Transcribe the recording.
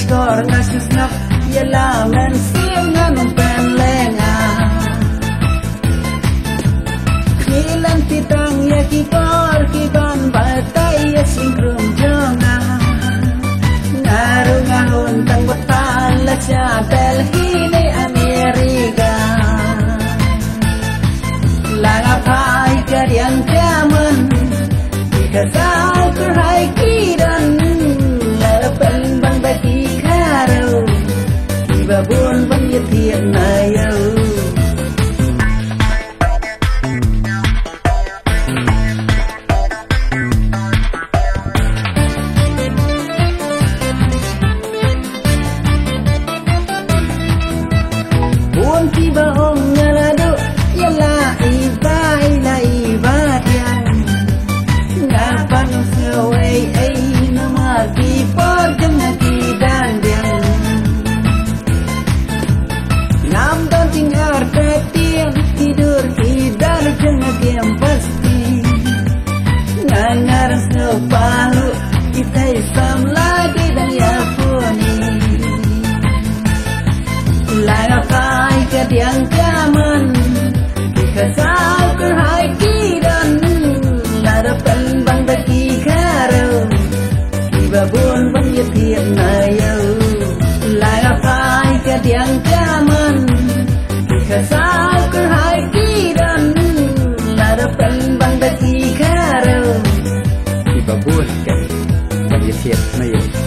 skor ngasus nap ialah men siang nganong penlenga kilan titang ya kikor kiban batai ya singkrum jonga ngaru ngahun tang betal la cha Delhi ni Amerika langa pai kariang jaman kasau kerhai kidan lalapan bang bagi karo tiba bun bang yetian ayau bun tiba ong ngalado yala iba ila iba tiang ngapan sewai ai nama ki por jana ki dan diang nam dan tinggal ketiang tidur kidan jana diam pasti ngangar sepalu kita isam lagi dan ya puni laga kai ke diang jaman kasau kerhai kidan harapan bang bagi karo tiba bun bang yetian ayau lagai ke diang jaman kasau kerhai kidan harapan bang bagi karo tiba bun bang yetian ayau